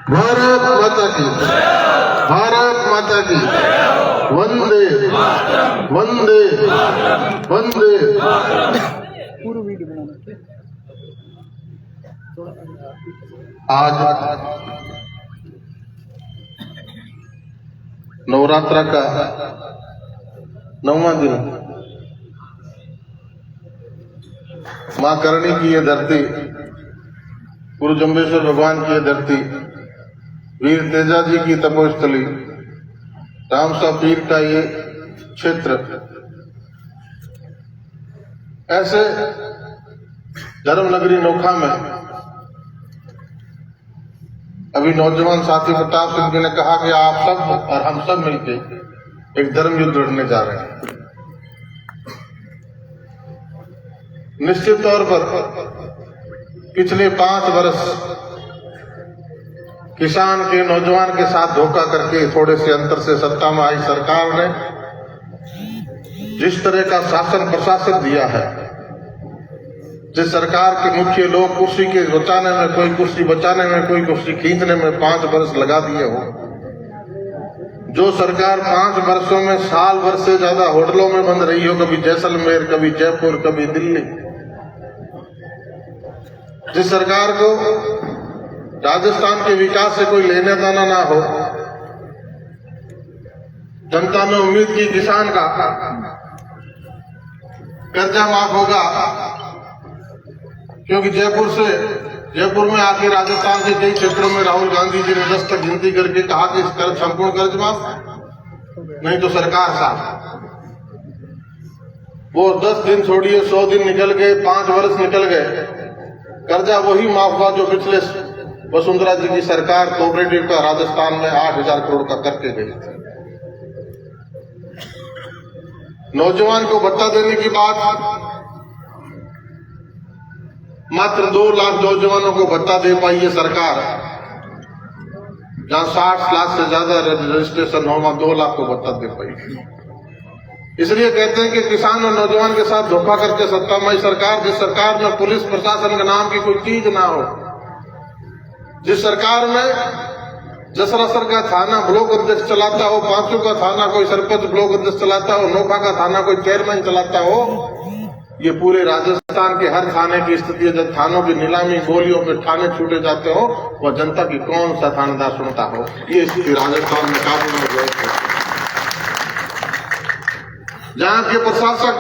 भारत माता की, भारत माता की, वंदे वंदे वंदे। आज नवरात्र का 9वां दिन, मां करणी की ये धरती, गुरु जम्बेश्वर भगवान की ये धरती, वीर तेजा जी की तपोस्थली, रामसा पीर का ये क्षेत्र, ऐसे धर्म नगरी नोखा में अभी नौजवान साथी प्रताप सिंह जी ने कहा कि आप सब और हम सब मिलकर एक धर्म युद्ध लड़ने जा रहे हैं। निश्चित तौर पर पिछले 5 वर्ष किसान के, नौजवान के साथ धोखा करके थोड़े से अंतर से सत्ता में आई सरकार ने जिस तरह का शासन प्रशासन दिया है, जिस सरकार के मुख्य लोग कुर्सी के बचाने में, कोई कुर्सी बचाने में, कोई कुर्सी खींचने में 5 वर्ष लगा दिए हो, जो सरकार 5 वर्षों में साल भर से ज्यादा होटलों में बंद रही हो, कभी जैसलमेर, कभी जयपुर, कभी दिल्ली, जिस सरकार को राजस्थान के विकास से कोई लेना देना ना हो, जनता ने उम्मीद की किसान का कर्जा माफ होगा, क्योंकि जयपुर में आके राजस्थान के कई क्षेत्रों में राहुल गांधी जी ने 10 तक गिनती करके कहा कि इस संपूर्ण कर्ज माफ, नहीं तो सरकार साफ। वो 10 दिन छोड़िए, 100 दिन निकल गए, 5 वर्ष निकल गए, कर्जा वही माफ हुआ जो पिछले वसुंधरा जी की सरकार कोऑपरेटिव का राजस्थान में 8,000 करोड़ का करके गई थी। नौजवान को भत्ता देने की बात, मात्र 2 लाख नौजवानों को भत्ता दे पाई है सरकार, जहां 60 लाख से ज्यादा रजिस्ट्रेशन हो, वहां 2 लाख को भत्ता दे पाई। इसलिए कहते हैं कि किसान और नौजवान के साथ धोखा करके सत्ता में आई सरकार, जिस सरकार में पुलिस प्रशासन के नाम की कोई चीज ना हो, जिस सरकार में जसरासर का थाना ब्लॉक अध्यक्ष चलाता हो, पांचों का थाना कोई सरपंच ब्लॉक अध्यक्ष चलाता हो, नोखा का थाना कोई चेयरमैन चलाता हो, ये पूरे राजस्थान के हर थाने की स्थिति है। जब थानों की नीलामी, गोलियों में थाने छूटे जाते हो, वह जनता की कौन सा थानेदार सुनता हो, ये स्थिति राजस्थान में काबू में गए थे। जहां के प्रशासक,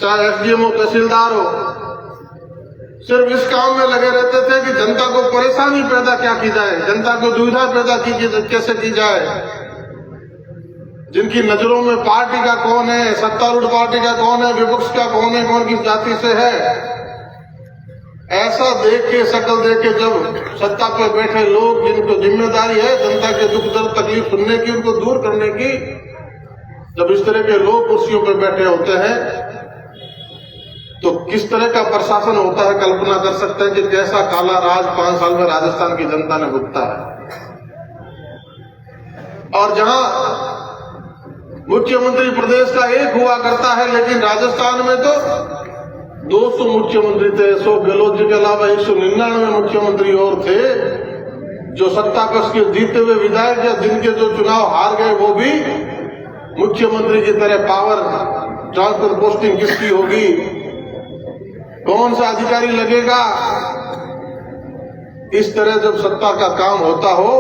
चाहे एसडीएम हो, तहसीलदार हो, सिर्फ इस काम में लगे रहते थे कि जनता को परेशानी पैदा क्या की जाए, जनता को दुविधा पैदा कैसे की जाए, जिनकी नजरों में पार्टी का कौन है, सत्तारूढ़ पार्टी का कौन है, विपक्ष का कौन है, कौन किस जाति से है, ऐसा देख के, शक्ल देख के जब सत्ता पे बैठे लोग, जिनको जिम्मेदारी है जनता के दुख दर्द तकलीफ सुनने की, उनको दूर करने की, जब इस तरह के लोग कुर्सियों पर बैठे होते हैं, तो किस तरह का प्रशासन होता है, कल्पना कर सकते हैं कि कैसा काला राज 5 साल में राजस्थान की जनता ने भुगता है। और जहां मुख्यमंत्री प्रदेश का एक हुआ करता है, लेकिन राजस्थान में तो 200 मुख्यमंत्री थे। अशोक गहलोत जी के अलावा 199 मुख्यमंत्री और थे, जो सत्ता पक्ष के जीते हुए विधायक या जिनके जो चुनाव हार गए, वो भी मुख्यमंत्री की तरह पावर ट्रांसफर पोस्टिंग किसकी होगी, कौन सा अधिकारी लगेगा, इस तरह जब सत्ता का काम होता हो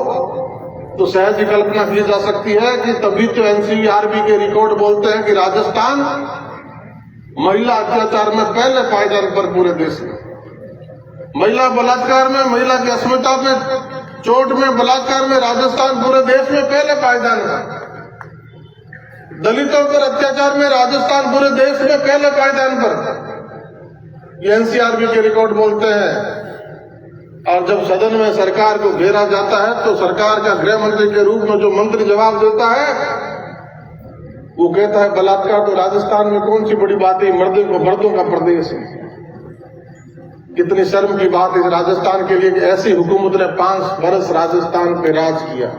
तो सहज ही कल्पना की जा सकती है कि तभी तो एनसीईआरबी के रिकॉर्ड बोलते हैं कि राजस्थान महिला अत्याचार में पहले पायदान पर पूरे देश में, महिला बलात्कार में, महिला की अस्मिता में, चोट में, बलात्कार में राजस्थान पूरे देश में पहले पायदान पर, दलितों पर अत्याचार में राजस्थान पूरे देश में पहले पायदान पर, ये एनसीईआरबी के रिकॉर्ड बोलते हैं। और जब सदन में सरकार को घेरा जाता है तो सरकार का गृह मंत्री के रूप में जो मंत्री जवाब देता है, वो कहता है बलात्कार तो राजस्थान में कौन सी बड़ी बात है, मर्दों का प्रदेश है। कितनी शर्म की बात है राजस्थान के लिए कि ऐसी हुकूमत ने 5 वर्ष राजस्थान पे राज किया।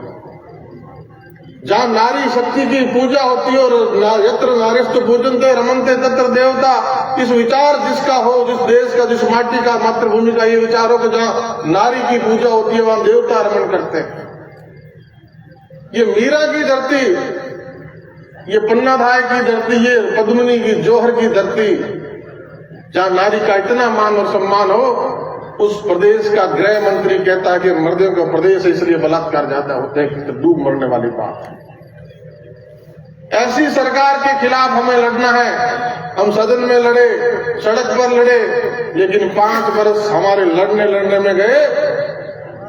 जहां नारी शक्ति की पूजा होती है और यत्र नारीस्तु पूजन्ते रमन्ते तत्र देवता, इस विचार जिसका हो, जिस देश का, जिस माटी का, मातृभूमि का ये विचार हो कि जहां नारी की पूजा होती है वहां देवता रमन करते हैं। ये मीरा की धरती, ये पन्नाधाय की धरती, ये पद्मिनी की, जौहर की धरती, जहां नारी का इतना मान और सम्मान हो, उस प्रदेश का गृह मंत्री कहता है कि मर्दों का प्रदेश है इसलिए बलात्कार ज्यादा होते हैं, कि डूब मरने वाली बात है। ऐसी सरकार के खिलाफ हमें लड़ना है। हम सदन में लड़े, सड़क पर लड़े, लेकिन 5 वर्ष हमारे लड़ने में गए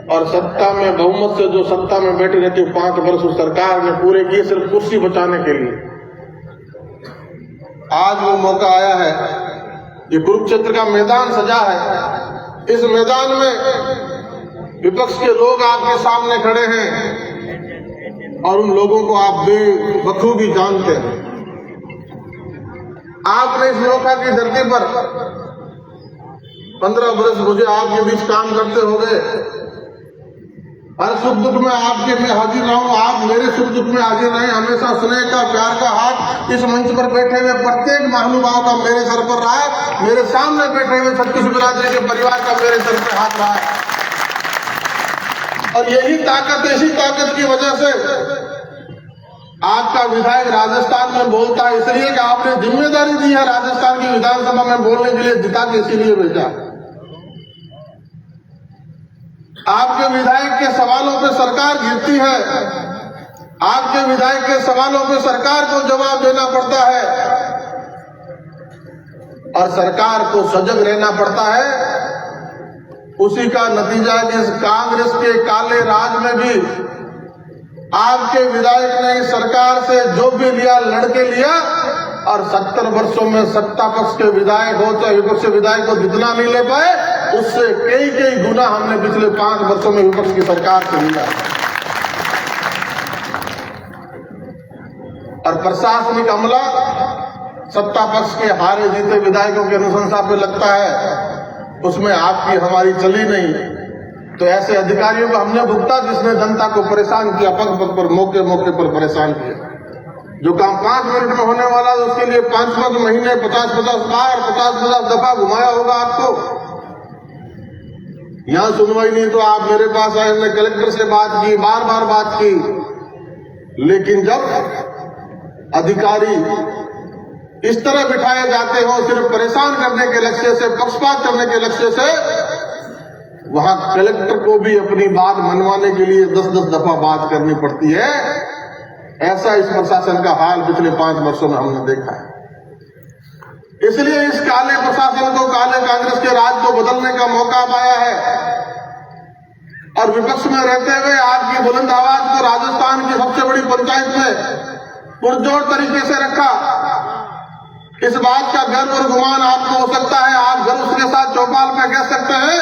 और सत्ता में बहुमत से जो सत्ता में बैठे रहते 5 वर्ष उस सरकार ने पूरे किए सिर्फ कुर्सी बचाने के लिए। आज वो मौका आया है, ये कुरुक्षेत्र का मैदान सजा है। इस मैदान में विपक्ष के लोग आपके सामने खड़े हैं और उन लोगों को आप बखूबी जानते हैं। आपने इस नौका की धरती पर 15 वर्ष मुझे आपके बीच काम करते हो गए। हर सुख दुख में आपके मैं हाजिर रहूं, आप मेरे सुख दुख में हाजिर रहें। हमेशा स्नेह का, प्यार का हाथ इस मंच पर बैठे हुए प्रत्येक महानुभाव का मेरे सर पर रहा है। मेरे सामने बैठे हुए छत्तीस बिरादरी के परिवार का मेरे सर पर हाथ रहा है। और यही ताकत, इसी ताकत की वजह से आपका विधायक राजस्थान में बोलता है, इसलिए कि आपने जिम्मेदारी दी है राजस्थान की विधानसभा में बोलने के लिए, जिता के इसीलिए भेजा। आपके विधायक के सवालों पे सरकार गिरती है, आपके विधायक के सवालों पे सरकार को जवाब देना पड़ता है और सरकार को सजग रहना पड़ता है। उसी का नतीजा है कि इस कांग्रेस के काले राज में भी आपके विधायक ने इस सरकार से जो भी लिया लड़के लिया और 70 वर्षों में सत्ता पक्ष के विधायक हो चाहे विपक्ष के विधायक को जितना नहीं ले पाए, उससे कई गुना हमने पिछले 5 वर्षों में विपक्ष की सरकार से लिया। और प्रशासनिक अमला सत्ता पक्ष के हारे जीते विधायकों की अनुशंसा पे लगता है, उसमें आपकी हमारी चली नहीं। तो ऐसे अधिकारियों को हमने भुगता जिसने जनता को परेशान किया, पग पग पर, मौके मौके पर परेशान किया। जो काम 5 मिनट में होने वाला है उसके लिए 5 महीने 50-50 बार 50-50 दफा घुमाया होगा आपको। यहां सुनवाई नहीं तो आप मेरे पास आए, हमने कलेक्टर से बात की, बार बार बात की, लेकिन जब अधिकारी इस तरह बिठाए जाते हो सिर्फ परेशान करने के लक्ष्य से, पक्षपात करने के लक्ष्य से, वहां कलेक्टर को भी अपनी बात मनवाने के लिए 10-10 दफा बात करनी पड़ती है। ऐसा इस प्रशासन का हाल पिछले 5 वर्षों में हमने देखा है। इसलिए इस काले प्रशासन को, काले कांग्रेस के राज को बदलने का मौका पाया है। और विपक्ष में रहते हुए आपकी बुलंद आवाज को राजस्थान की सबसे बड़ी पंचायत में पुरजोर तरीके से रखा। इस बात का गर्व और गुमान आपको हो सकता है, आप गर्व उसके साथ चौपाल में कह सकते हैं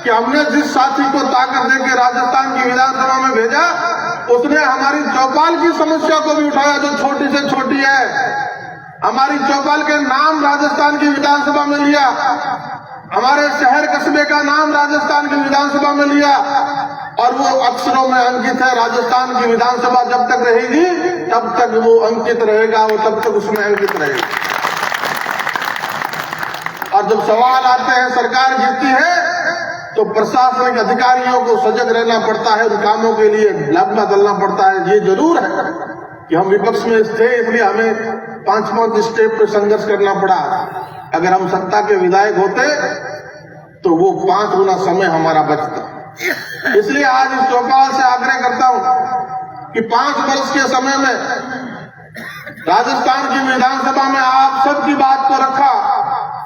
कि हमने जिस साथी को ताकत देकर राजस्थान की विधानसभा में भेजा, उसने हमारी चौपाल की समस्या को भी उठाया जो छोटी से छोटी है। हमारी चौपाल के नाम राजस्थान की विधानसभा में लिया, हमारे शहर कस्बे का नाम राजस्थान की विधानसभा में लिया, और वो अक्षरों में अंकित है। राजस्थान की विधानसभा जब तक रहेगी तब तक वो अंकित रहेगा, वो तब तक उसमें अंकित रहेगा। और जब सवाल आते हैं, सरकार गिरती है, तो प्रशासनिक अधिकारियों को सजग रहना पड़ता है, उन कामों के लिए लगना चलना पड़ता है। ये जरूर है कि हम विपक्ष में थे, इसलिए हमें 5 स्टेप पे संघर्ष करना पड़ा। अगर हम सत्ता के विधायक होते तो वो 5 गुना समय हमारा बचता। इसलिए आज इस चौपाल से आग्रह करता हूं कि 5 वर्ष के समय में राजस्थान की विधानसभा में आप सबकी बात को रखा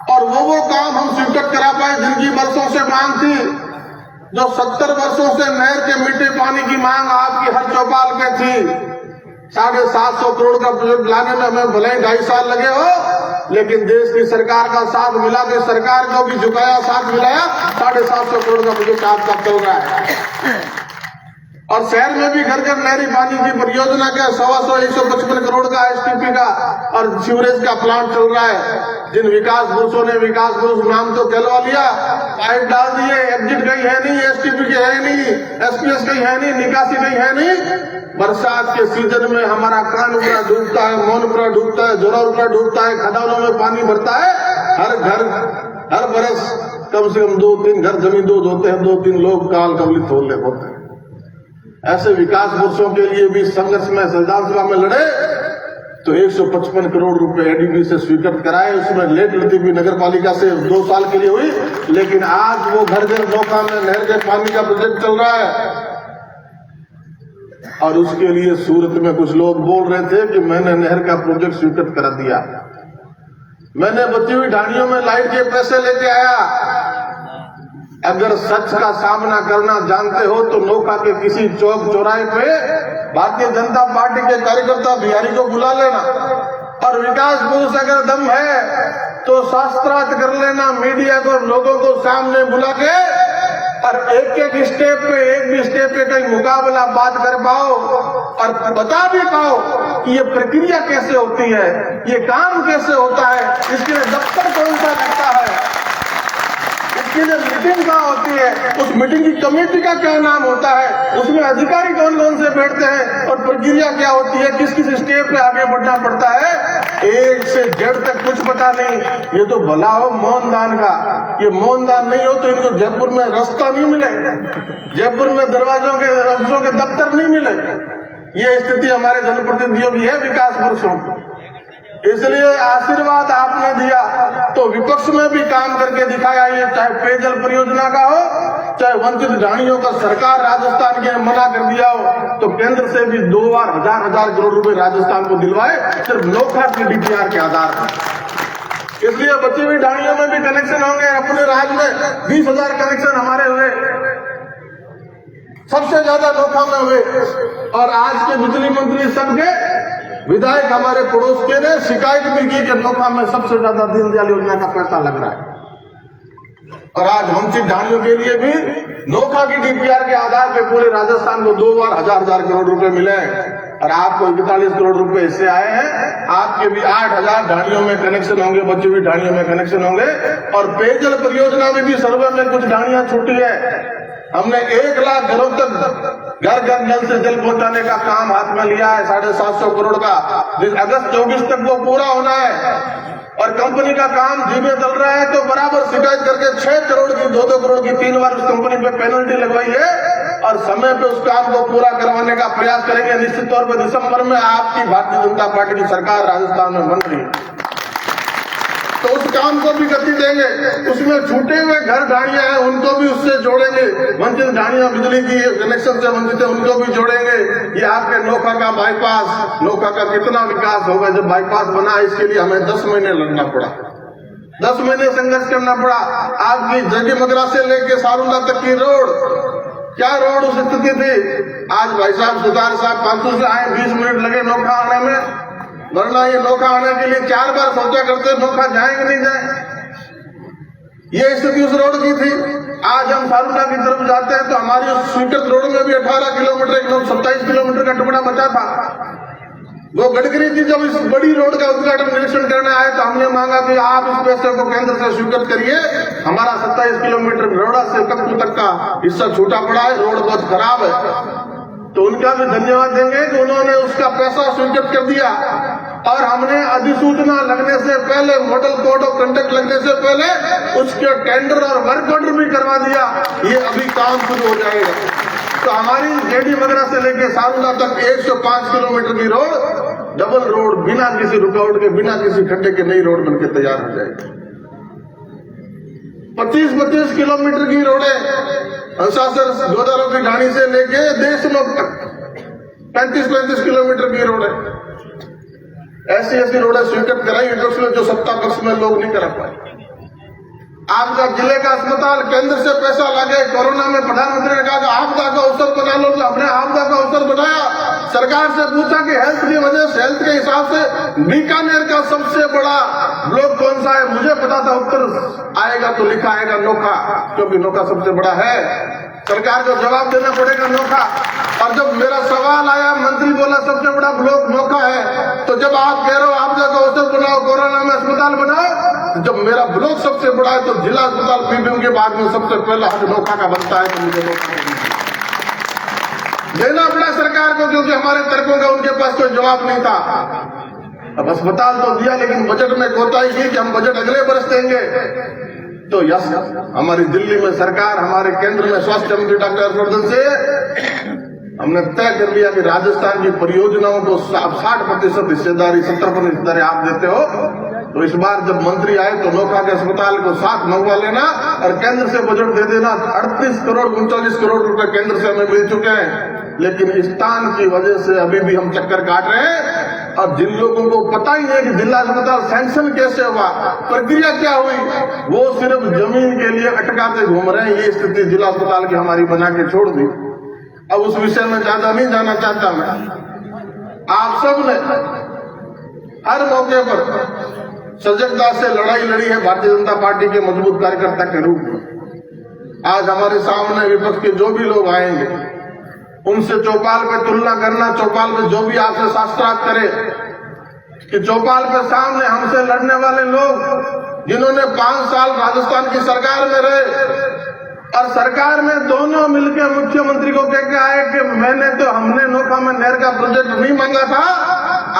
और वो काम हम स्वीकृत करा पाए जिनकी वर्षों से मांग थी। जो 70 वर्षों से नहर के मीठे पानी की मांग आपकी हर चौपाल पे थी। 750 करोड़ का प्रोजेक्ट लाने में हमें भले ही 2.5 साल लगे हो, लेकिन देश की सरकार का साथ मिला के सरकार को भी झुकाया, साथ मिलाया, 750 करोड़ का प्रोजेक्ट आपका चल रहा है। और शहर में भी घर घर नहरी पानी की परियोजना का 125 करोड़ का एसटीपी का और सीवरेज का प्लांट चल रहा है। जिन विकास पुरुषों ने विकास पुरुष नाम तो कहलवा लिया, पाइप डाल दिए, एग्जिट कहीं है नहीं, एसटीपी की है नहीं, एसपीएस कहीं है नहीं, निकासी कहीं है नहीं। बरसात के सीजन में हमारा कानपुरा डूबता है, मौनपुरा डूबता है, जोरापुरा डूबता है, खदानों में पानी भरता है। हर घर हर बरस कम से कम 2-3 घर जमीन दोज होते हैं, 2-3 लोग काल कबलित होते हैं। ऐसे विकास पुरुषों के लिए भी संघर्ष में संविधान सभा में लड़े तो 155 करोड़ रुपए एडीबी से स्वीकृत कराए। उसमें लेट लतीफी नगर पालिका से 2 साल के लिए हुई, लेकिन आज वो घर घर नौका में नहर के पानी का प्रोजेक्ट चल रहा है। और उसके लिए सूरत में कुछ लोग बोल रहे थे कि मैंने नहर का प्रोजेक्ट स्वीकृत करा दिया, मैंने बची हुई ढाणियों में लाइट के पैसे लेके आया। अगर सच का सामना करना जानते हो तो नौका के किसी चौक चौराहे पे भारतीय जनता पार्टी के कार्यकर्ता बिहारी को बुला लेना, और विकास पुरुष अगर दम है तो शास्त्रार्थ कर लेना, मीडिया को लोगों को सामने बुला के, और एक स्टेप पे कहीं मुकाबला बात कर पाओ और बता भी पाओ कि ये प्रक्रिया कैसे होती है, ये काम कैसे होता है, इसके लिए दफ्तर कौन सा लगता है, इसके लिए मीटिंग कहाँ होती है, उस मीटिंग की कमेटी का क्या नाम होता है, उसमें अधिकारी कौन कौन से बैठते हैं और प्रक्रिया क्या होती है, किस किस स्टेप पे आगे बढ़ना पड़ता है, एक से जेड तक कुछ पता नहीं। ये तो भला हो मौन दान का, ये मौन दान नहीं हो तो इनको जयपुर में रास्ता नहीं मिले, जयपुर में दरवाजों के अफसरों के दफ्तर नहीं मिले। ये स्थिति हमारे जनप्रतिनिधियों की है, विकास पुरुषों की। इसलिए आशीर्वाद आपने दिया तो विपक्ष में भी काम करके दिखाया। ये चाहे पेयजल परियोजना का हो, चाहे वंचित ढाणियों का सरकार राजस्थान के मना कर दिया हो, तो केंद्र से भी 2 बार हजार करोड़ रुपए राजस्थान को दिलवाए, सिर्फ नौका की डीपीआर के आधार पर। इसलिए बची हुई ढाणियों में भी कनेक्शन होंगे। अपने राज्य में 20,000 कनेक्शन हमारे हुए, सबसे ज्यादा नौका में हुए। और आज के बिजली मंत्री सबके विधायक हमारे पड़ोस के ने शिकायत भी की कि नौका में सबसे ज्यादा दीनदयाल योजना का पैसा लग रहा है। और आज वंचित ढाणियों के लिए भी नौका की डीपीआर के आधार पर पूरे राजस्थान को 2 बार हजार करोड़ रुपए मिले, और आपको 41 करोड़ रुपए इससे आए हैं। आपके भी 8,000 ढाणियों में कनेक्शन होंगे, बची हुई ढाणियों में कनेक्शन होंगे। और पेयजल परियोजना में भी सर्वे में कुछ ढाणियां छूटी है। हमने 1 लाख घरों तक घर घर नल से जल पहुंचाने का काम हाथ में लिया है, 750 करोड़ का। अगस्त 24 तक वो पूरा होना है। और कंपनी का काम धीमे चल रहा है तो बराबर शिकायत करके 6 करोड़ की 2-2 करोड़ की 3 बार उस कंपनी पे पेनल्टी लगवाई है, और समय पे उस काम को पूरा करवाने का प्रयास करेंगे। निश्चित तौर पर दिसंबर में आपकी भारतीय जनता पार्टी की सरकार राजस्थान में बन रही है तो उस काम को भी गति देंगे। उसमें छूटे हुए घर ढाणियां हैं उनको भी उससे जोड़ेंगे। वंचित ढाणियां बिजली की कनेक्शन से वंचित है उनको भी जोड़ेंगे। ये आपके नौका का बाईपास, नौका का कितना विकास होगा जब बाईपास बना। इसके लिए हमें 10 महीने लड़ना पड़ा, 10 महीने संघर्ष करना पड़ा। आपकी जगीमगरा से लेके सारूला तक की रोड, क्या रोड उस स्थिति थी। आज भाई साहब सुधार साहब पांचू से आए, 20 मिनट लगे नौका आने में, वरना ये नौका आने के लिए 4 बार सोचा करते नौका जाएंगे नहीं जाए। ये स्थिति उस रोड की थी। आज हम सारूला की तरफ जाते हैं तो हमारी उस स्वीकृत रोड में भी 18 किलोमीटर, 27 किलोमीटर का टुकड़ा बचा था। वो गडकरी जी जब इस बड़ी रोड का उद्घाटन निरीक्षण करने आए तो हमने मांगा कि आप इस पैसे को केंद्र से स्वीकृत करिए। हमारा 27 किलोमीटर बड़ौदा से कटकू तक का हिस्सा छूटा पड़ा है, रोड बहुत खराब है। तो उनका भी धन्यवाद देंगे कि उन्होंने उसका पैसा स्वीकृत कर दिया। और हमने अधिसूचना लगने से पहले, मॉडल कोड ऑफ कंडक्ट लगने से पहले उसके टेंडर और वर्क ऑर्डर भी करवा दिया। ये अभी काम शुरू हो जाएगा। तो हमारी जेडी मगरा से लेके सारूला तक 105 किलोमीटर की रोड, डबल रोड, बिना किसी रुकावट के, बिना किसी खड्डे के नई रोड बनकर तैयार हो जाएगी। 25-25 किलोमीटर की रोडें हंसासर गोदावरी की ढाणी से लेके देशमुख तक 35-35 किलोमीटर की रोड है। ऐसी रोडें स्वीकृत कराई विपक्ष में, जो सत्ता पक्ष में लोग नहीं करा पाए। आपका जिले का अस्पताल केंद्र से पैसा लगे। कोरोना में प्रधानमंत्री ने कहा कि आपदा का अवसर बना लो, तो हमने आपदा का अवसर बनाया। सरकार से पूछा कि हेल्थ की वजह से, हेल्थ के हिसाब से बीकानेर का सबसे बड़ा ब्लॉक कौन सा है। मुझे पता था उत्तर आएगा तो लिखा आएगा नौका, क्योंकि नौका सबसे बड़ा है। सरकार को जवाब देना पड़ेगा नौका। और जब मेरा सवाल आया, मंत्री बोला सबसे बड़ा ब्लॉक नोखा है, तो जब आप कह रहे हो आप जगह औषध बनाओ, कोरोना में अस्पताल बनाओ, जब मेरा ब्लॉक सबसे बड़ा है तो जिला अस्पताल पीबीएम के बाद में सबसे पहला हक नोखा का बनता है, तो मुझे नोखा देना पड़ा सरकार को, क्योंकि हमारे तर्कों का उनके पास कोई जवाब नहीं था। अब अस्पताल तो दिया, लेकिन बजट में कोताही की कि हम बजट अगले वर्ष देंगे। तो यस, हमारी दिल्ली में सरकार, हमारे केंद्र में स्वास्थ्य मंत्री डॉक्टर हर्षवर्धन से हमने तय कर लिया कि राजस्थान की परियोजनाओं को 60% हिस्सेदारी, 70% हिस्सेदारी आप देते हो। तो इस बार जब मंत्री आए तो नोखा के अस्पताल को साथ मंगवा लेना और केंद्र से बजट दे देना। 38 करोड़ 39 करोड़ रुपए केंद्र से हमें मिल चुके हैं, लेकिन स्थान की वजह से अभी भी हम चक्कर काट रहे हैं। और जिन लोगों को पता ही है कि जिला अस्पताल सैंक्शन कैसे हुआ, प्रक्रिया क्या हुई, वो सिर्फ जमीन के लिए अटकाते घूम रहे हैं। ये स्थिति जिला अस्पताल की हमारी बना के छोड़ दी। अब उस विषय में ज्यादा नहीं जाना चाहता मैं। आप सब ने हर मौके पर सजगता से लड़ाई लड़ी है भारतीय जनता पार्टी के मजबूत कार्यकर्ता के रूप में। आज हमारे सामने विपक्ष के जो भी लोग आएंगे, उनसे चौपाल पे तुलना करना, चौपाल पे जो भी आपसे शास्त्रार्थ करे कि चौपाल पे सामने हमसे लड़ने वाले लोग जिन्होंने 5 साल राजस्थान की सरकार में रहे और सरकार में दोनों मिलकर मुख्यमंत्री को कह के आए कि हमने नोखा में नहर का प्रोजेक्ट नहीं मांगा था,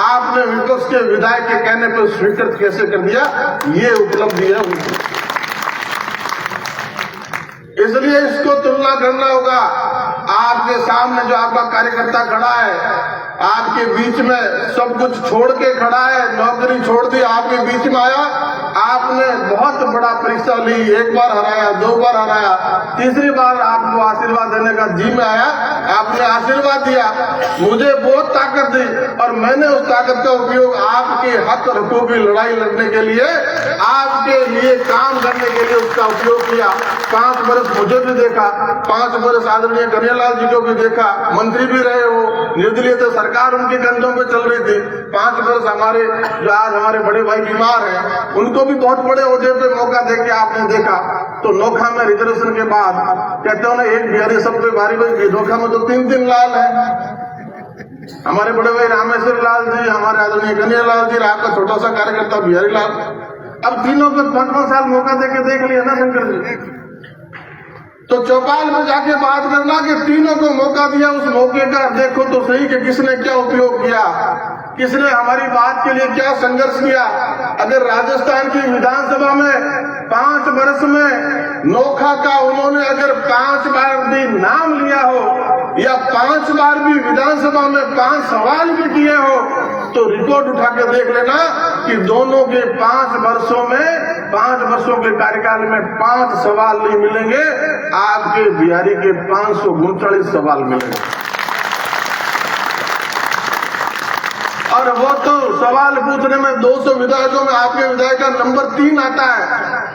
आपने विपक्ष के विधायक के कहने पर स्वीकृत कैसे कर दिया, ये उपलब्धि है उनकी। इसलिए इसको तुलना करना होगा। आपके सामने जो आपका कार्यकर्ता खड़ा है, आपके बीच में सब कुछ छोड़ के खड़ा है, नौकरी छोड़ दी, आपके बीच में आया, आपने बहुत बड़ा परीक्षा ली, 1 बार हराया, 2 बार हराया, तीसरी बार आपको आशीर्वाद देने का जी में आया, आपने आशीर्वाद दिया, मुझे बहुत ताकत दी और मैंने उस ताकत का उपयोग आपके हक और हकूक की लड़ाई लड़ने के लिए, आपके लिए काम करने के लिए उसका उपयोग किया। 5 वर्ष मुझे भी देखा, 5 वर्ष आदरणीय कन्हैयालाल जी को भी देखा, मंत्री भी रहे हो, निर्दलीय तो सरकार उनके कंधों पे चल रही थी। 5 वर्ष हमारे जो आज हमारे बड़े भाई बीमार हैं, उनको भी बहुत बड़े ओहदे पे मौका देके आपने देखा। तो नोखा में रिजर्वेशन के बाद कहते हो ना, एक बिहारी सब पे भारी भाई, नोखा में तो 3 लाल है। हमारे बड़े भाई रामेश्वर लाल जी, हमारे आदरणीय कन्हैयालाल जी, आपका छोटा सा कार्यकर्ता बिहारी लाल। अब तीनों को 5-5 साल मौका देके देख लिया ना शंकर जी। तो चौपाल में जाके बात करना कि तीनों को मौका दिया, उस मौके का देखो तो सही कि किसने क्या उपयोग किया, किसने हमारी बात के लिए क्या संघर्ष किया। अगर राजस्थान की विधानसभा में 5 वर्ष में नोखा का उन्होंने अगर 5 बार भी नाम लिया हो या 5 बार भी विधानसभा में 5 सवाल भी किए हो, तो रिकॉर्ड उठा के देख लेना कि दोनों के 5 वर्षों में, 5 वर्षों के कार्यकाल में 5 सवाल नहीं मिलेंगे, आपके बिहारी के 539 सवाल मिलेंगे। और वो तो सवाल पूछने में 200 विधायकों में आपके विधायक का नंबर 3 आता है,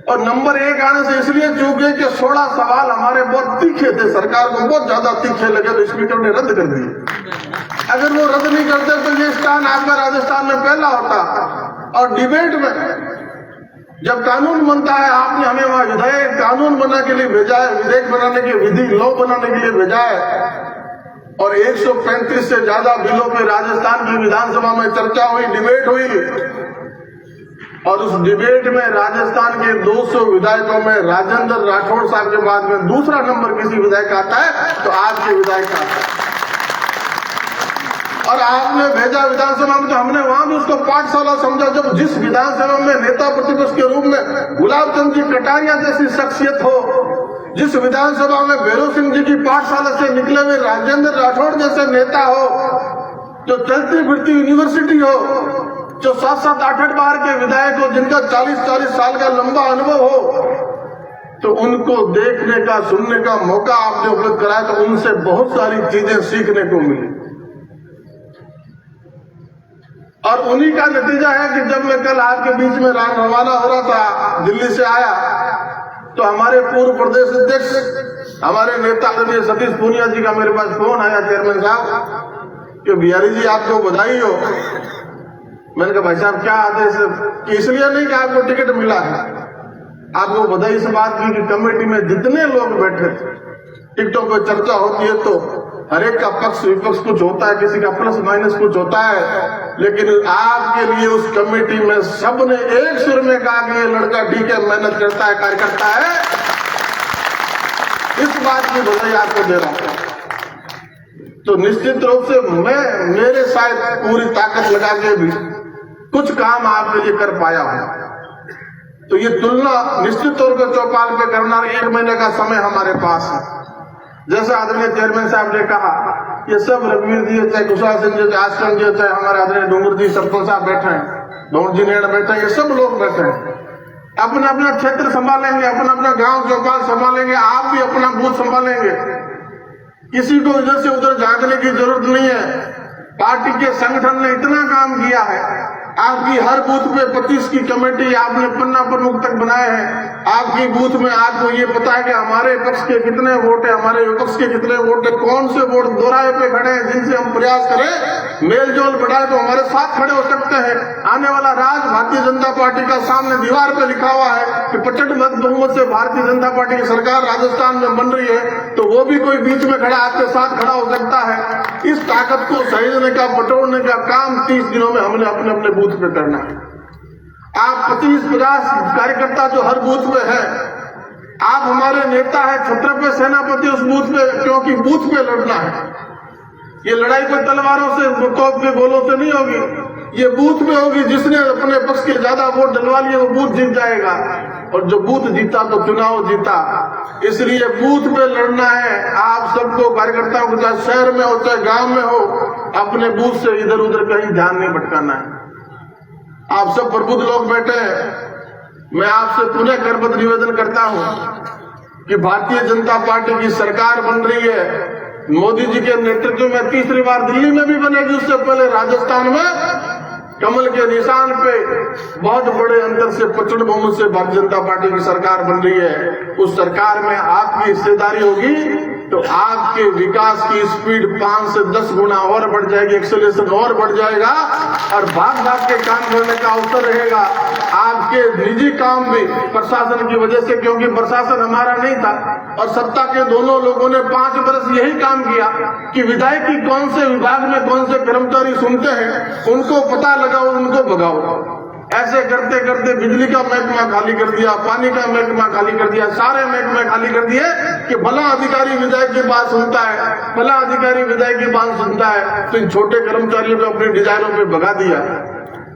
और नंबर 1 आने से इसलिए चूक गए कि 16 सवाल हमारे बहुत तीखे थे, सरकार को बहुत ज्यादा तीखे लगे, तो स्पीकर ने रद्द कर दिए। अगर वो रद्द नहीं करते तो ये स्थान आपका राजस्थान में पहला होता। और डिबेट में जब कानून बनता है, आपने हमें वहां विधेयक कानून बना के लिए भेजा है, विधेयक बनाने की विधि लॉ बनाने के लिए भेजा है, और 135 से ज्यादा बिलों पे राजस्थान की विधानसभा में चर्चा हुई, डिबेट हुई, और उस डिबेट में राजस्थान के 200 विधायकों में राजेंद्र राठौड़ साहब के बाद में दूसरा नंबर किसी विधायक आता है तो आपके विधायक का आता है। और आपने भेजा विधानसभा में, तो हमने वहां भी उसको पाठशाला समझा। जब जिस विधानसभा में नेता प्रतिपक्ष के रूप में गुलाब चंद जी कटारिया जैसी शख्सियत हो, जिस विधानसभा में भैरव सिंह जी की पाठशाला से निकले हुए राजेंद्र राठौड़ जैसे नेता हो, जो चलती फिरती यूनिवर्सिटी हो, जो 7-7, 8-8 बार के विधायक हो, जिनका 40-40 साल का लंबा अनुभव हो, तो उनको देखने का, सुनने का मौका आपने उपलब्ध कराया, तो उनसे बहुत सारी चीजें सीखने को मिली। और उन्हीं का नतीजा है कि जब मैं कल आपके बीच में रवाना हो रहा था, दिल्ली से आया, तो हमारे पूर्व प्रदेश अध्यक्ष, हमारे नेता आदरणीय सतीश पूनिया जी का मेरे पास फोन आया, चेयरमैन साहब, कि बिहारी जी आपको बधाई हो। मैंने कहा भाई साहब क्या आदेश है? कि इसलिए नहीं कि आपको टिकट मिला है, आपको बधाई इस बात की कि कमेटी में जितने लोग बैठे थे, टिकटों पर चर्चा होती है तो हर एक का पक्ष विपक्ष कुछ होता है, किसी का प्लस माइनस कुछ होता है, लेकिन आपके लिए उस कमेटी में सबने एक सुर में कहा कि ये लड़का ठीक है, मेहनत करता है, कार्य करता है। इस बात की बधाई आपको दे रहा हूं। तो निश्चित रूप से मेरे शायद पूरी ताकत लगा के भी कुछ काम आपके लिए कर पाया हूं। तो ये तुलना निश्चित तौर पर चौपाल पे करना, 1 महीने का समय हमारे पास है। जैसा आदरणीय चेयरमैन साहब ने कहा, ये सब रघुवीर जी, चाहे कुशवाहा सिंह जी, चाहे आश्रम जी, चाहे हमारे आदरणीय डूंगर जी सरपंच साहब बैठे हैं, डोंट जी नेड़ बैठे हैं, ये सब लोग बैठे हैं, अपना अपना क्षेत्र संभालेंगे, अपना अपना गांव चौपाल संभालेंगे, आप भी अपना बूथ संभालेंगे। किसी को इधर से उधर झांकने की जरूरत नहीं है। पार्टी के संगठन ने इतना काम किया है, आपकी हर बूथ पे 25 की कमेटी आपने पन्ना प्रमुख तक बनाए हैं। आपकी बूथ में आपको ये पता है कि हमारे पक्ष के कितने वोट है, हमारे विपक्ष के कितने वोट है, कौन से वोट दोराहे पे खड़े हैं, जिनसे हम प्रयास करें मेल जोल बढ़ाए तो हमारे साथ खड़े हो सकते हैं। आने वाला राज भारतीय जनता पार्टी का सामने दीवार पे लिखा हुआ है कि 55 मत बहुमत से भारतीय जनता पार्टी की सरकार राजस्थान में बन रही है, तो वो भी कोई बीच में खड़ा आपके साथ खड़ा हो सकता है। इस ताकत को सहेजने का, बटोरने का काम 30 दिनों में हमने अपने अपने बूथ पे करना है। आप 25-50 कार्यकर्ता जो हर बूथ पे है, आप हमारे नेता है, छत्रपति सेनापति उस बूथ पे, क्योंकि बूथ पे लड़ना है। ये लड़ाई कोई तलवारों से, तोप के गोलों से नहीं होगी, ये बूथ पे होगी। जिसने अपने पक्ष के ज्यादा वोट डलवा लिए वो बूथ जीत जाएगा, और जो बूथ जीता तो चुनाव जीता। इसलिए बूथ पे लड़ना है। आप सबको, कार्यकर्ताओं को, चाहे शहर में हो चाहे गांव में हो, अपने बूथ से इधर उधर कहीं ध्यान नहीं भटकाना है। आप सब प्रबुद्ध लोग बैठे हैं, मैं आपसे पुनः करबद्ध निवेदन करता हूं कि भारतीय जनता पार्टी की सरकार बन रही है मोदी जी के नेतृत्व में, तीसरी बार दिल्ली में भी बनेगी, उससे पहले राजस्थान में कमल के निशान पे बहुत बड़े अंतर से 55 बहुमत से भारतीय जनता पार्टी की सरकार बन रही है। उस सरकार में आपकी हिस्सेदारी होगी तो आपके विकास की स्पीड 5 से 10 गुना और बढ़ जाएगी, एक्सेलरेशन और बढ़ जाएगा, और भाग भाग के काम करने का अवसर रहेगा। आपके निजी काम भी प्रशासन की वजह से, क्योंकि प्रशासन हमारा नहीं था और सत्ता के दोनों लोगों ने 5 वर्ष यही काम किया कि विधायक की कौन से विभाग में कौन से कर्मचारी सुनते हैं, उनको पता लगाओ, उनको भगाओ। ऐसे करते करते बिजली का महकमा खाली कर दिया, पानी का महकमा खाली कर दिया, सारे महकमे खाली कर दिए कि भला अधिकारी विधायक की बात सुनता है, भला अधिकारी विधायक की बात सुनता है, तो इन छोटे कर्मचारियों को अपने डिजाइनों पे भगा दिया।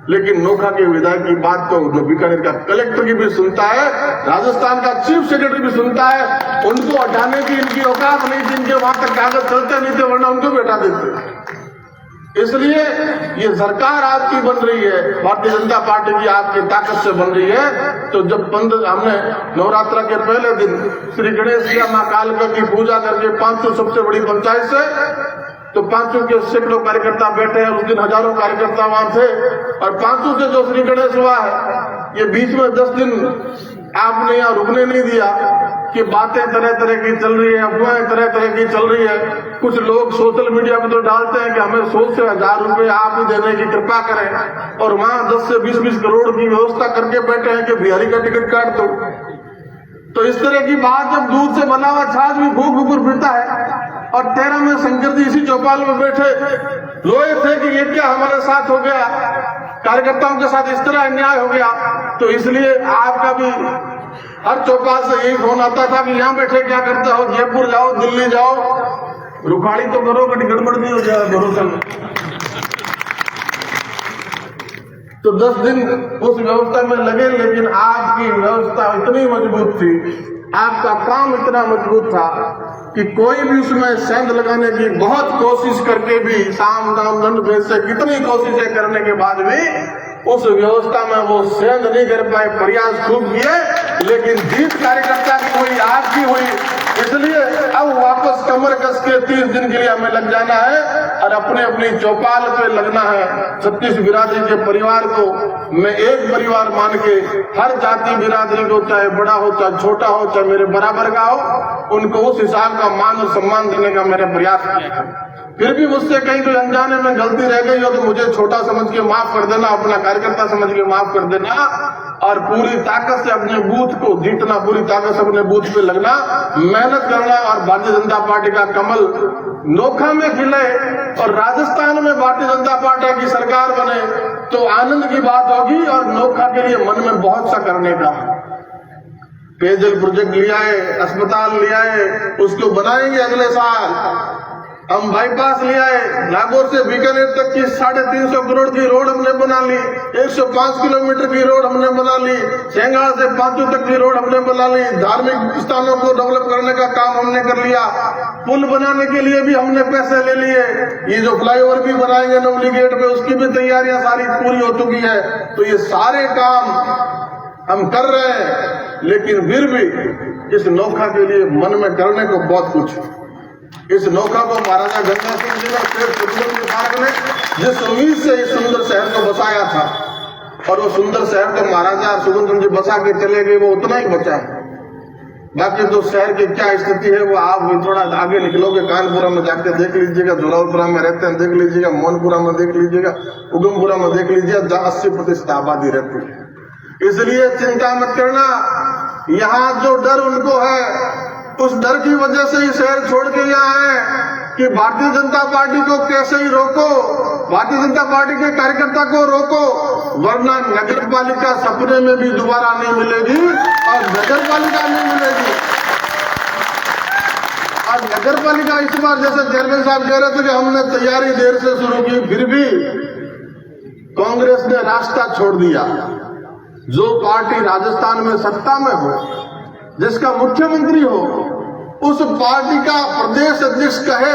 लेकिन नोखा के विधायक की बात तो जो बीकानेर का कलेक्टर की भी सुनता है, राजस्थान का चीफ सेक्रेटरी भी सुनता है। उनको हटाने की इनकी औकात नहीं, जिनके वहां तक कागज चलते नहीं थे, वरना उनको भी हटा देते। इसलिए ये सरकार आपकी बन रही है, भारतीय जनता पार्टी की आपकी ताकत से बन रही है। तो जब हमने नवरात्र के पहले दिन श्री गणेश जी मां कालिका की पूजा करके 500 सबसे बड़ी पंचायत से, तो 500 के सैकड़ों कार्यकर्ता बैठे हैं, उस दिन हजारों कार्यकर्ता वहां थे, और 500 से जो श्री गणेश हुआ है, ये बीच में 10 दिन आपने यहाँ रुकने नहीं दिया कि बातें तरह तरह की चल रही है, अफवाहें तरह तरह की चल रही है। कुछ लोग सोशल मीडिया पर तो डालते हैं कि हमें 100 से 1000 रुपए आप ही देने की कृपा करें, और वहां 10 से 20 करोड़ की व्यवस्था करके बैठे हैं कि बिहारी का टिकट काट दो। तो इस तरह की बात, जब दूध से बना हुआ छाछ भी भूख ऊपर फिरता है, और 13 में शंकर जी इसी चौपाल में बैठे रोए थे कि ये क्या हमारे साथ हो गया, कार्यकर्ताओं के साथ इस तरह अन्याय हो गया। तो इसलिए आपका भी हर चौपाल से यही फोन आता था कि यहाँ बैठे क्या करते हो, जयपुर जाओ, दिल्ली जाओ, रुखाड़ी तो करो, बड़ी गड़बड़ नहीं हो जाए भरोसा में। तो 10 दिन उस व्यवस्था में लगे, लेकिन आपकी व्यवस्था इतनी मजबूत थी, आपका काम इतना मजबूत था कि कोई भी उसमें सेंध लगाने की बहुत कोशिश करके भी, साम दाम दंड भेद से कितनी कोशिशें करने के बाद भी उस व्यवस्था में वो सेंध नहीं कर पाए। प्रयास खूब किए, लेकिन जीत कार्यकर्ता की हुई, आपकी हुई। इसलिए अब वापस कमर कस के 30 दिन के लिए हमें लग जाना है और अपने अपनी चौपाल पे लगना है। 36 बिरादरी के परिवार को मैं एक परिवार मान के, हर जाति बिरादरी को, चाहे बड़ा हो चाहे छोटा हो, चाहे मेरे बराबर का हो, उनको उस हिसाब का मान और सम्मान देने का मैंने प्रयास किया है। फिर भी मुझसे कहीं कोई अनजाने में गलती रह गई हो तो मुझे छोटा समझ के माफ कर देना, अपना कार्यकर्ता समझ के माफ कर देना। और पूरी ताकत से अपने बूथ को जीतना, पूरी ताकत से अपने बूथ पे लगना, मेहनत करना और भारतीय जनता पार्टी का कमल नोखा में खिले और राजस्थान में भारतीय जनता पार्टी की सरकार बने तो आनंद की बात होगी। और नोखा के लिए मन में बहुत सा करने का, पेयजल प्रोजेक्ट लिया है, अस्पताल लिया है, उसको बनाएंगे अगले साल। हम बाईपास लिया है, नागौर से बीकानेर तक की 350 करोड़ की रोड हमने बना ली, 105 किलोमीटर की रोड हमने बना ली, सेंगाड़ से पांचू तक की रोड हमने बना ली, धार्मिक स्थानों को डेवलप करने का काम हमने कर लिया, पुल बनाने के लिए भी हमने पैसे ले लिए, ये जो फ्लाईओवर भी बनाएंगे नवली गेट पे उसकी भी तैयारियां सारी पूरी हो चुकी है। तो ये सारे काम हम कर रहे हैं, लेकिन फिर भी इस नौका के लिए मन में करने को बहुत कुछ। इस नौका को महाराजा गंगा सिंह जी ने शेर सतलुज पार्क ने जिस उम्मीद से इस सुंदर शहर को बसाया था, और वो सुंदर शहर तो महाराजा सुगंध जी बसा के चले गए, वो उतना ही बचा है। बाकी तो शहर की क्या स्थिति है वो आप थोड़ा आगे निकलोगे, कानपुरा में जाके देख लीजिएगा, जोलावरपुरा में रहते हैं देख लीजिएगा, मोहनपुरा में देख लीजिएगा, उगमपुरा में देख लीजिएगा, जहाँ 80% आबादी रहती है। इसलिए चिंता मत करना, यहाँ जो डर उनको है उस डर की वजह से ही शहर छोड़ के यहाँ आए कि भारतीय जनता पार्टी को कैसे ही रोको, भारतीय जनता पार्टी के कार्यकर्ता को रोको, वरना नगर पालिका सपने में भी दोबारा नहीं मिलेगी और नगर पालिका नहीं मिलेगी। और नगर पालिका इस बार जैसे चेयरमैन साहब कह रहे थे कि हमने तैयारी देर से शुरू की, फिर भी कांग्रेस ने रास्ता छोड़ दिया। जो पार्टी राजस्थान में सत्ता में हो, जिसका मुख्यमंत्री हो, उस पार्टी का प्रदेश अध्यक्ष कहे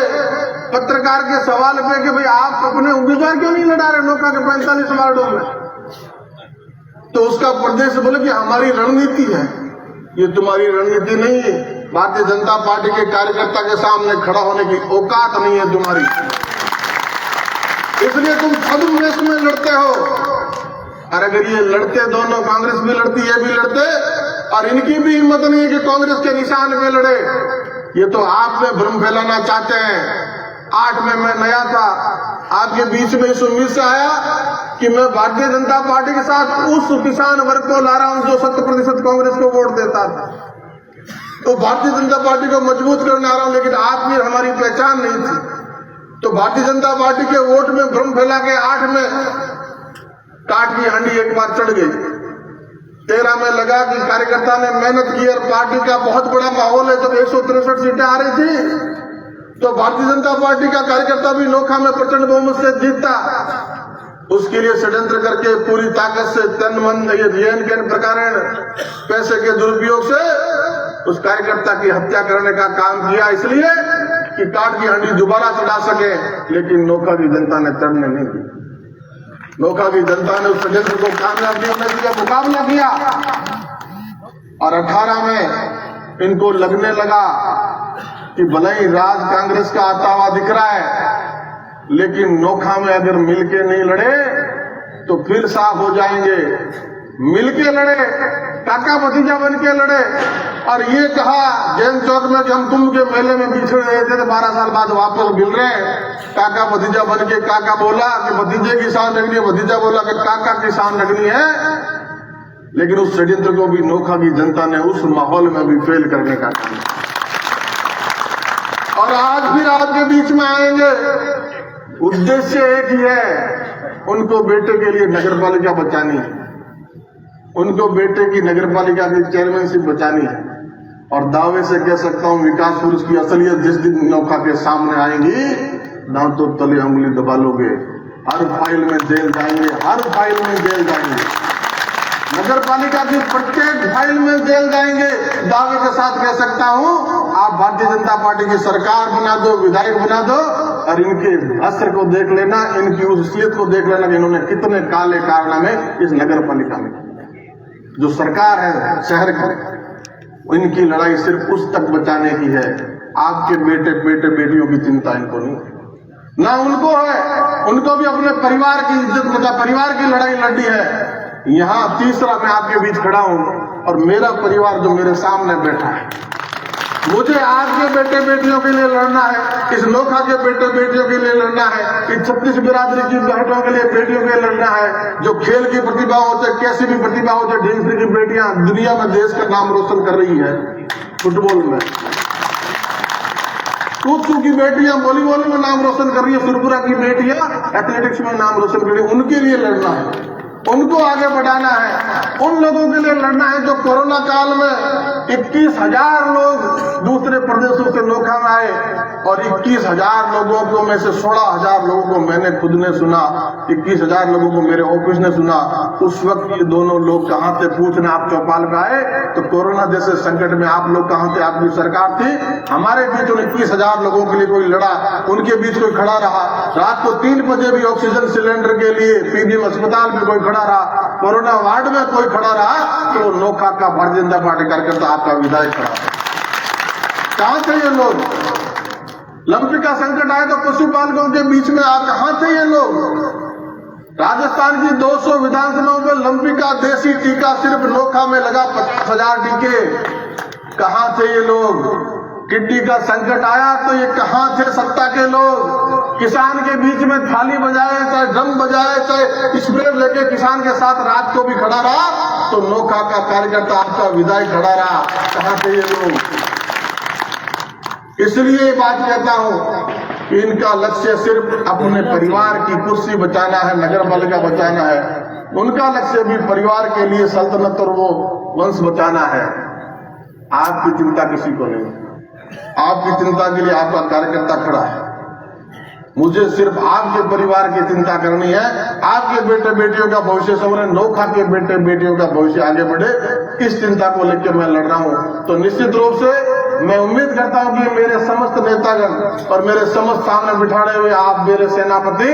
पत्रकार के सवाल पे कि भाई आप अपने उम्मीदवार क्यों नहीं लड़ा रहे नौका के 45 वार्डों में, तो उसका प्रदेश बोले कि हमारी रणनीति है। ये तुम्हारी रणनीति नहीं है, भारतीय जनता पार्टी के कार्यकर्ता के सामने खड़ा होने की औकात नहीं है तुम्हारी, इसलिए तुम छद्म में लड़ते हो। और अगर ये लड़ते दोनों, कांग्रेस भी लड़ती, ये भी लड़ते, और इनकी भी हिम्मत नहीं है कि कांग्रेस के निशान पे लड़े, ये तो आप में भ्रम फैलाना चाहते हैं। 8 में मैं नया था, आपके बीच में इस उम्मीद से आया कि मैं भारतीय जनता पार्टी के साथ उस किसान वर्ग को ला रहा हूं जो 100% कांग्रेस को वोट देता था, तो भारतीय जनता पार्टी को मजबूत करने आ रहा हूं, लेकिन आप में हमारी पहचान नहीं थी। तो भारतीय जनता पार्टी के वोट में भ्रम फैला के 8 में काट की हांडी एक बार चढ़ गई। 13 में लगा कि कार्यकर्ता ने मेहनत की और पार्टी का बहुत बड़ा माहौल है, जब 163 सीटें आ रही थी तो भारतीय जनता पार्टी का कार्यकर्ता भी नोखा में प्रचंड बहुमत से जीतता। उसके लिए षड्यंत्र करके पूरी ताकत से तन मन ये जेएनके प्रकरण पैसे के दुरुपयोग से उस कार्यकर्ता की हत्या करने का काम किया, इसलिए कि काट की हांडी दोबारा चढ़ा सके, लेकिन नोखा की जनता ने चढ़ने नहीं दी। नोखा की जनता ने उस षड्यंत्र को कामयाबी होने का मुकाबला किया और 18 में इनको लगने लगा कि भले ही राज कांग्रेस का आता हुआ दिख रहा है, लेकिन नोखा में अगर मिलके नहीं लड़े तो फिर साफ हो जाएंगे। मिलके लड़े, काका भतीजा बन के लड़े, और ये कहा जैन चौक में कि हम कुंभ के मेले में बिछड़ रहे थे तो 12 साल बाद वापस मिल रहे हैं। काका भतीजा बन के काका बोला कि भतीजे की शान रखनी है, भतीजा बोला कि काका की शान रखनी है, लेकिन उस षड्यंत्र को भी नोखा की जनता ने उस माहौल में भी फेल करने का काम किया। और आज फिर आपके बीच में आएंगे, उद्देश्य एक ही है, उनको बेटे के लिए नगर पालिका बचानी है, उनको बेटे की नगर पालिका की चेयरमैनशिप बचानी है। और दावे से कह सकता हूं विकास पुरुष की असलियत जिस दिन नौका के सामने आएगी, दांतों तले उंगली दबा लोगे, हर फाइल में जेल जाएंगे, हर फाइल में जेल जाएंगे, नगर पालिका की प्रत्येक फाइल में जेल जाएंगे। दावे के साथ कह सकता हूं, आप भारतीय जनता पार्टी की सरकार बना दो, विधायक बना दो, और इनके असर को देख लेना, इनकी उस असलियत को देख लेना कि इन्होंने कितने काले कारनामे इस नगर पालिका में। जो सरकार है शहर की, इनकी लड़ाई सिर्फ उस तक बचाने की है। आपके बेटे बेटियों की चिंता इनको नहीं, ना उनको है, उनको भी अपने परिवार की इज्जत, मतलब परिवार की लड़ाई लड़नी है। यहाँ तीसरा मैं आपके बीच खड़ा हूं और मेरा परिवार जो मेरे सामने बैठा है, मुझे आपके बेटे बेटियों के लिए लड़ना है। इस नोखा के बेटे बेटियों के लिए लड़ना है, इस 36 बिरादरी की बेटों के लिए बेटियों के लिए लड़ना है। जो खेल की प्रतिभा हो, चाहे कैसी भी प्रतिभा हो, चाहे ढेंसरी की बेटियां दुनिया में देश का नाम रोशन कर रही है फुटबॉल में, कूचू की बेटियां वॉलीबॉल में नाम रोशन कर रही है, सुरपुरा की बेटियां एथलेटिक्स में नाम रोशन कर रही है। उनके लिए लड़ना है, उनको आगे बढ़ाना है। उन लोगों के लिए लड़ना है जो कोरोना काल में 21,000 लोग दूसरे प्रदेशों से नोखा में आए और 21,000 लोगों को में से 16,000 लोगों को मैंने खुद ने सुना, 21,000 लोगों को मेरे ऑफिस ने सुना। उस वक्त ये दोनों लोग कहां थे पूछने आप चौपाल पे आए तो कोरोना जैसे संकट में आप लोग कहां थे? आपकी सरकार थी। हमारे बीच उन 21,000 लोगों के लिए कोई लड़ा, उनके बीच कोई खड़ा रहा। रात को 3 बजे भी ऑक्सीजन सिलेंडर के लिए पीबीएम अस्पताल में कोई खड़ा रहा, कोरोना वार्ड में कोई खड़ा रहा, तो नोखा का भारतीय जनता पार्टी कार्यकर्ता आपका विधायक खड़ा। कहां थे ये लोग? लंपी का संकट आए तो पशुपालकों के बीच में कहां थे ये लोग? राजस्थान की 200 विधानसभाओं में लंपी का देसी टीका सिर्फ नोखा में लगा 50,000 टीके। कहां थे ये लोग? टिड्डी का संकट आया तो ये कहां थे सत्ता के लोग? किसान के बीच में थाली बजाए, चाहे ड्रम बजाए, चाहे स्प्रे लेके किसान के साथ रात को भी खड़ा रहा, तो नोखा का कार्यकर्ता आपका विधायक खड़ा रहा। कहां थे ये लोग? इसलिए ये बात कहता हूं कि इनका लक्ष्य सिर्फ अपने परिवार की कुर्सी बचाना है, नगर पालिका बचाना है। उनका लक्ष्य भी परिवार के लिए सल्तनत और वो वंश बचाना है। आपकी चिंता किसी को नहीं, आपकी चिंता के लिए आपका कार्यकर्ता खड़ा है। मुझे सिर्फ आपके परिवार की चिंता करनी है, आपके बेटे बेटियों का भविष्य संवरे, नोखा के बेटे बेटियों का भविष्य आगे बढ़े, इस चिंता को लेकर मैं लड़ रहा हूं। तो निश्चित रूप से मैं उम्मीद करता हूं कि मेरे समस्त नेतागण और मेरे समस्त सामने बिठाड़े हुए आप मेरे सेनापति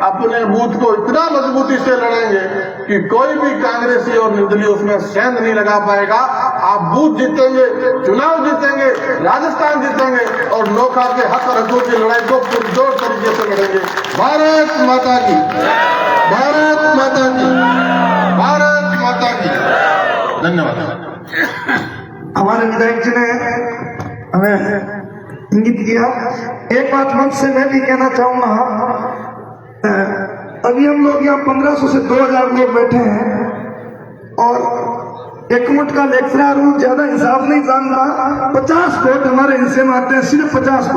अपने बूथ को इतना मजबूती से लड़ेंगे कि कोई भी कांग्रेसी और निर्दलीय उसमें सेंध नहीं लगा पाएगा। आप बूथ जीतेंगे, चुनाव जीतेंगे, राजस्थान जीतेंगे और नोखा के हक और हकों की लड़ाई को पुरजोर तरीके से लड़ेंगे। भारत माता की, भारत माता की, भारत माता की। धन्यवाद। हमारे विधायक जी ने हमें इंगित किया। एक बात मंच से मैं भी कहना चाहूंगा, अभी हम लोग यहाँ 1500 से 2000 लोग बैठे हैं और एक मिनट का लेक्चरर हूँ, ज्यादा हिसाब नहीं जानता। 50 वोट हमारे हिस्से में आते हैं, सिर्फ 50 वोट।